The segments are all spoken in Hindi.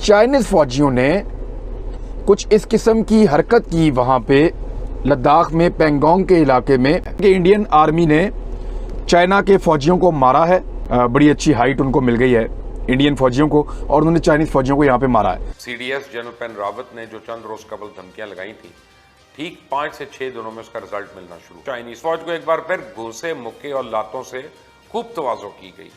चाइनीज फौजियों ने कुछ इस किस्म की हरकत की वहाँ पे लद्दाख में पेंगोंग के इलाके में कि इंडियन आर्मी ने चाइना के फौजियों को मारा है। बड़ी अच्छी हाइट उनको मिल गई है इंडियन फौजियों को, और उन्होंने चाइनीज फौजियों को यहाँ पे मारा है। सीडीएस जनरल पेन रावत ने जो चंद रोज कबल धमकियां लगाई थी, ठीक 5 से 6 दिनों में उसका रिजल्ट मिलना शुरू। चाइनीज फौज को एक बार फिर घूंसे, मुक्के और लातों से खूब तवाज़ो की गई।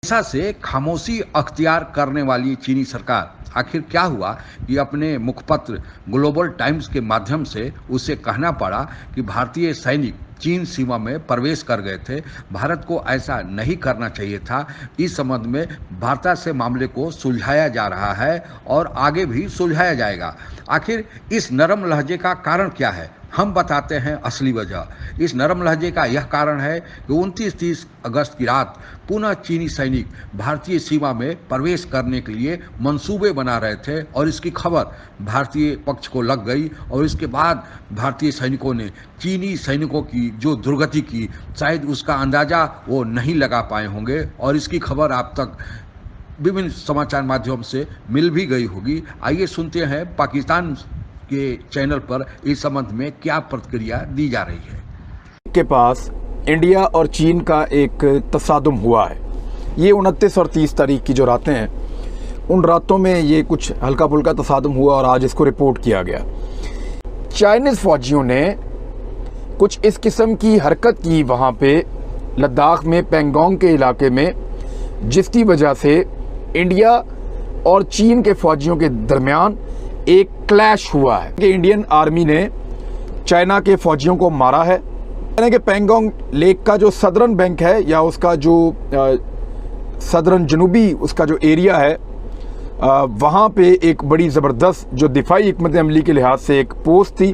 से खामोशी अख्तियार करने वाली चीनी सरकार आखिर क्या हुआ कि अपने मुखपत्र ग्लोबल टाइम्स के माध्यम से उसे कहना पड़ा कि भारतीय सैनिक चीन सीमा में प्रवेश कर गए थे, भारत को ऐसा नहीं करना चाहिए था। इस संबंध में वार्ता से मामले को सुलझाया जा रहा है और आगे भी सुलझाया जाएगा। आखिर इस नरम लहजे का कारण क्या है, हम बताते हैं असली वजह। इस नरम लहजे का यह कारण है कि 29-30 अगस्त की रात पुनः चीनी सैनिक भारतीय सीमा में प्रवेश करने के लिए मंसूबे बना रहे थे और इसकी खबर भारतीय पक्ष को लग गई और इसके बाद भारतीय सैनिकों ने चीनी सैनिकों की जो दुर्गति की, शायद उसका अंदाजा वो नहीं लगा पाए होंगे और इसकी खबर आप तक विभिन्न समाचार माध्यम से मिल भी गई होगी। आइए सुनते हैं पाकिस्तान के चैनल पर इस संबंध में क्या प्रतिक्रिया दी जा रही है। के पास इंडिया और चीन का एक तसादुम हुआ है। ये 29 और 30 तारीख की जो रातें हैं, उन रातों में ये कुछ हल्का फुल्का तसादुम हुआ और आज इसको रिपोर्ट किया गया। चाइनीज फौजियों ने कुछ इस किस्म की हरकत की वहाँ पे लद्दाख में पेंगोंग के इलाके में, जिसकी वजह से इंडिया और चीन के फौजियों के दरमियान एक क्लैश हुआ है कि इंडियन आर्मी ने चाइना के फौजियों को मारा है। यानी कि पेंगोंग लेक का जो सदर्न बैंक है या उसका जो सदर्न जनूबी उसका जो एरिया है, वहाँ पे एक बड़ी ज़बरदस्त जो दिफाई हिकमत अमली के लिहाज से एक पोस्ट थी,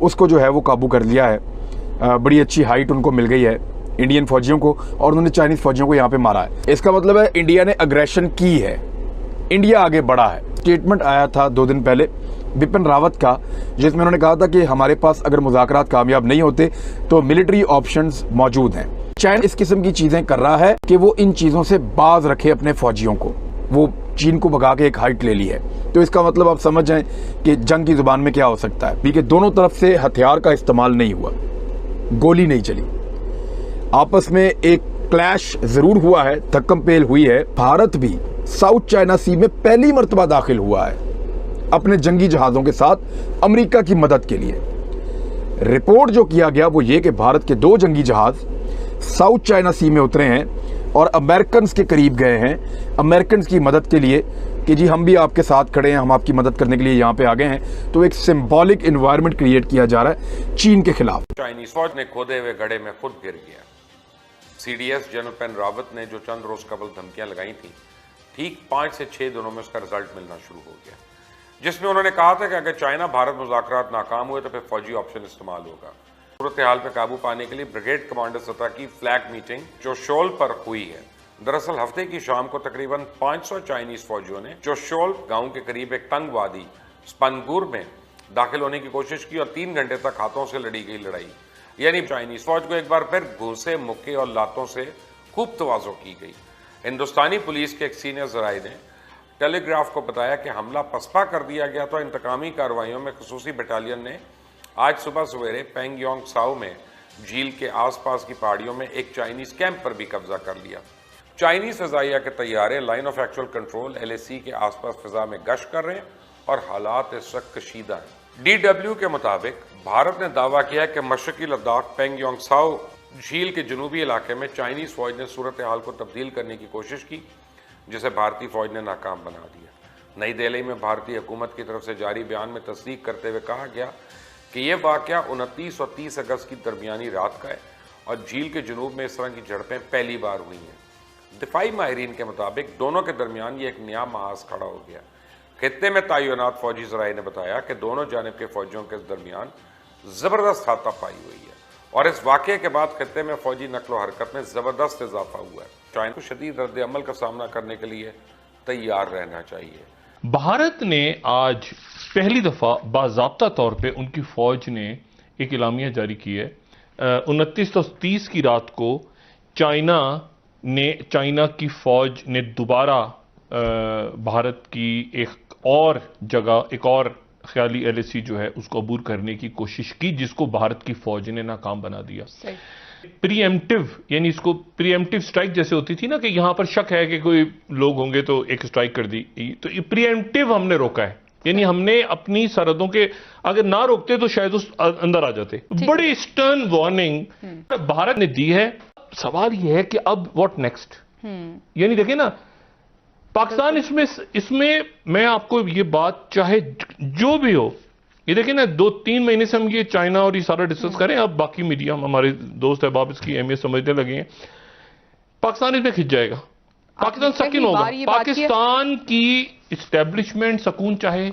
उसको जो है वो काबू कर लिया है। बड़ी अच्छी हाइट उनको मिल गई है इंडियन फौजियों को, और उन्होंने चाइनीज़ फौजियों को यहाँ पे मारा है। इसका मतलब है इंडिया ने अग्रेशन की है, इंडिया आगे बढ़ा है। स्टेटमेंट आया था 2 दिन पहले बिपिन रावत का, जिसमें उन्होंने कहा था कि हमारे पास अगर मुज़ाकरात कामयाब नहीं होते तो मिलिट्री ऑप्शंस मौजूद हैं। चाइना इस किस्म की चीज़ें कर रहा है कि वो इन चीज़ों से बाज रखे अपने फौजियों को। वो चीन को भगा के एक हाइट ले ली है, तो इसका मतलब आप समझ जाएं कि जंग की ज़ुबान में क्या हो सकता है। क्योंकि दोनों तरफ से हथियार का इस्तेमाल नहीं हुआ, गोली नहीं चली, आपस में एक क्लैश ज़रूर हुआ है, धक्कम पेल हुई है। भारत भी साउथ चाइना सी में पहली मर्तबा दाखिल हुआ है अपने जंगी जहाज़ों के साथ अमेरिका की मदद के लिए। रिपोर्ट जो किया गया वो ये कि भारत के 2 जंगी जहाज़ साउथ चाइना सी में उतरे हैं और अमेरिकन के करीब गए हैं अमेरिकन की मदद के लिए कि जी हम भी आपके साथ खड़े हैं, हम आपकी मदद करने के लिए यहाँ पे आ गए हैं। तो एक सिंबॉलिक इन्वायरमेंट क्रिएट किया जा रहा है चीन के खिलाफ। चाइनीज फौज ने खोदे हुए गड्ढे में खुद गिर गया। सीडीएस जनरल पेन रावत ने जो चंद रोज कबल धमकियां लगाई थी, ठीक 5 से 6 दिनों में उसका रिजल्ट मिलना शुरू हो गया, जिसमें उन्होंने कहा था कि अगर चाइना भारत मुज़ाकरात नाकाम हुए तो फिर फौजी ऑप्शन इस्तेमाल होगा। सूरत हाल पर काबू पाने के लिए ब्रिगेड कमांडर सतह की फ्लैग मीटिंग जोशोल पर हुई है। दरअसल हफ्ते की शाम को तकरीबन 500 चाइनीज फौजियों ने जोशोल गांव के करीब एक तंग वादी स्पनगुर में दाखिल होने की कोशिश की और 3 घंटे तक हाथों से लड़ी गई लड़ाई, यानी चाइनीज फौज को एक बार फिर घूंसे, मुक्के और लातों से खूब तवाज़ो की गई। हिंदुस्तानी पुलिस के एक सीनियर जराए ने टेलीग्राफ को बताया कि हमला पसपा कर दिया गया तो इंतकामी कार्रवाइयों में खसूसी बटालियन ने आज सुबह सवेरे पेंगयोंग साओ में झील के आसपास की पहाड़ियों में एक चाइनीज कैंप पर भी कब्जा कर लिया। चाइनीज फ़िज़ाइया के तैयारे line of actual control LAC के आसपास फिजा में गश्त कर रहे हैं और हालात इस वक्त कशीदा हैं। DW के मुताबिक भारत ने दावा किया है कि मशरकी लद्दाख पेंगयोंग साओ झील के जनूबी इलाके में चाइनीज फौज ने सूरत हाल को तब्दील करने की कोशिश की, जिसे भारतीय फौज ने नाकाम बना दिया। नई दिल्ली में भारतीय हुकूमत की तरफ से जारी बयान में तस्दीक करते हुए कहा गया कि यह वाक़या 29 और 30 अगस्त की दरमियानी रात का है और झील के जनूब में इस तरह की झड़पें पहली बार हुई हैं। दिफाई माहिरीन के मुताबिक दोनों के दरमियान ये एक नया महाज खड़ा हो गया। खित्ते में तैनात फौजी जराए ने बताया कि दोनों जानिब के फौजियों के दरमियान ज़बरदस्त हाथापाई हुई है और इस वाक़े के बाद खित्ते में फौजी नकलो हरकत में ज़बरदस्त इजाफा हुआ है। चाइना को शदीद रद्द-ए-अमल का सामना करने के लिए तैयार रहना चाहिए। भारत ने आज पहली दफा बाज़ाब्ता तौर पे उनकी फौज ने एक इलामिया जारी की है। 2930 की रात को चाइना की फौज ने दोबारा भारत की एक और जगह, एक और ख्याली LAC जो है उसको अबूर करने की कोशिश की, जिसको भारत की फौज ने नाकाम बना दिया। प्रीएम्प्टिव, यानी इसको प्रीएम्प्टिव स्ट्राइक जैसे होती थी ना, कि यहां पर शक है कि कोई लोग होंगे तो एक स्ट्राइक कर दी, तो ये प्रीएम्प्टिव हमने रोका है। यानी हमने अपनी सरहदों के अगर ना रोकते तो शायद उस अंदर आ जाते। बड़ी स्टर्न वार्निंग भारत ने दी है। सवाल यह है कि अब व्हाट नेक्स्ट, यानी देखिए ना पाकिस्तान इसमें मैं आपको ये बात, चाहे जो भी हो, ये देखिए ना 2-3 महीने से हम ये चाइना और ये सारा डिस्कस करें, अब बाकी मीडिया हमारे दोस्त अहबाब इसकी अहमियत समझने लगे हैं। पाकिस्तान इसमें खिंच जाएगा, पाकिस्तान सकीन होगा, पाकिस्तान की इस्टेब्लिशमेंट सकून चाहे,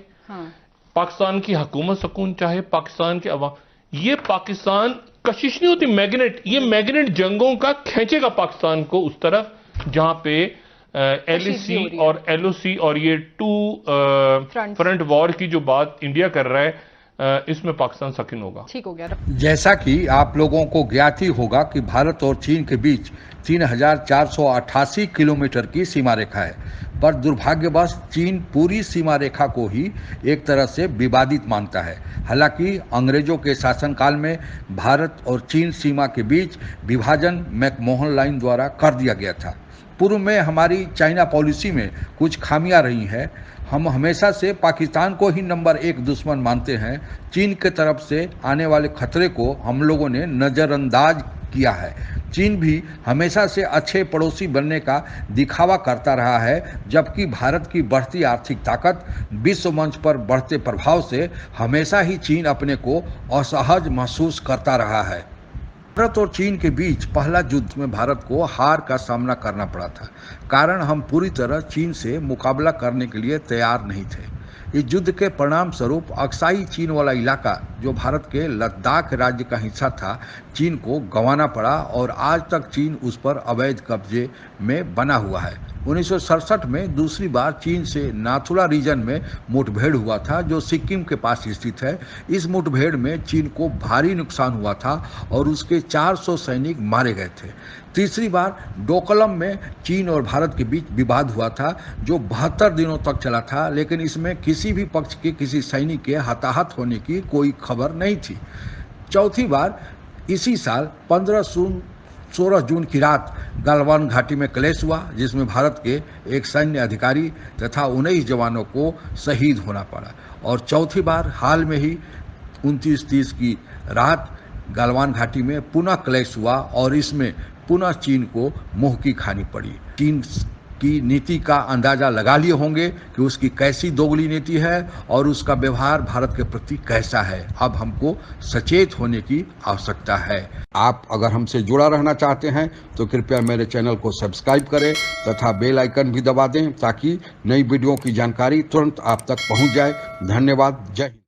पाकिस्तान की हुकूमत सकून चाहे, पाकिस्तान के अवाम, ये पाकिस्तान कशिश नहीं होती, मैग्नेट, ये मैग्नेट जंगों का खींचेगा पाकिस्तान को उस तरफ जहां पे LAC और LOC और ये 2 फ्रंट वॉर की जो बात इंडिया कर रहा है, इसमें पाकिस्तान सकिन होगा। ठीक हो गया। जैसा कि आप लोगों को ज्ञात ही होगा कि भारत और चीन के बीच 3488 किलोमीटर की सीमा रेखा है, पर दुर्भाग्यवश चीन पूरी सीमा रेखा को ही एक तरह से विवादित मानता है। हालांकि अंग्रेजों के शासनकाल में भारत और चीन सीमा के बीच विभाजन मैकमोहन लाइन द्वारा कर दिया गया था। पूर्व में हमारी चाइना पॉलिसी में कुछ खामियां रही हैं। हम हमेशा से पाकिस्तान को ही नंबर 1 दुश्मन मानते हैं। चीन के तरफ से आने वाले खतरे को हम लोगों ने नज़रअंदाज किया है। चीन भी हमेशा से अच्छे पड़ोसी बनने का दिखावा करता रहा है, जबकि भारत की बढ़ती आर्थिक ताकत, विश्व मंच पर बढ़ते प्रभाव से हमेशा ही चीन अपने को असहज महसूस करता रहा है। भारत और चीन के बीच पहला युद्ध में भारत को हार का सामना करना पड़ा था, कारण हम पूरी तरह चीन से मुकाबला करने के लिए तैयार नहीं थे। इस युद्ध के परिणाम स्वरूप अक्साई चीन वाला इलाका, जो भारत के लद्दाख राज्य का हिस्सा था, चीन को गंवाना पड़ा और आज तक चीन उस पर अवैध कब्जे में बना हुआ है। 1967 में दूसरी बार चीन से नाथुला रीजन में मुठभेड़ हुआ था, जो सिक्किम के पास स्थित है। इस मुठभेड़ में चीन को भारी नुकसान हुआ था और उसके 400 सैनिक मारे गए थे। तीसरी बार डोकलम में चीन और भारत के बीच विवाद हुआ था, जो 72 दिनों तक चला था, लेकिन इसमें किसी भी पक्ष के किसी सैनिक के हताहत होने की कोई खबर नहीं थी। चौथी बार इसी साल 16 जून की रात गलवान घाटी में क्लेश हुआ, जिसमें भारत के एक सैन्य अधिकारी तथा 19 जवानों को शहीद होना पड़ा। और चौथी बार हाल में ही 29-30 की रात गलवान घाटी में पुनः क्लेश हुआ और इसमें पुनः चीन को मुंह की खानी पड़ी। चीन की नीति का अंदाजा लगा लिए होंगे कि उसकी कैसी दोगली नीति है और उसका व्यवहार भारत के प्रति कैसा है। अब हमको सचेत होने की आवश्यकता है। आप अगर हमसे जुड़ा रहना चाहते हैं तो कृपया मेरे चैनल को सब्सक्राइब करें तथा बेल आइकन भी दबा दें, ताकि नई वीडियो की जानकारी तुरंत आप तक पहुंच जाए। धन्यवाद। जय हिंद।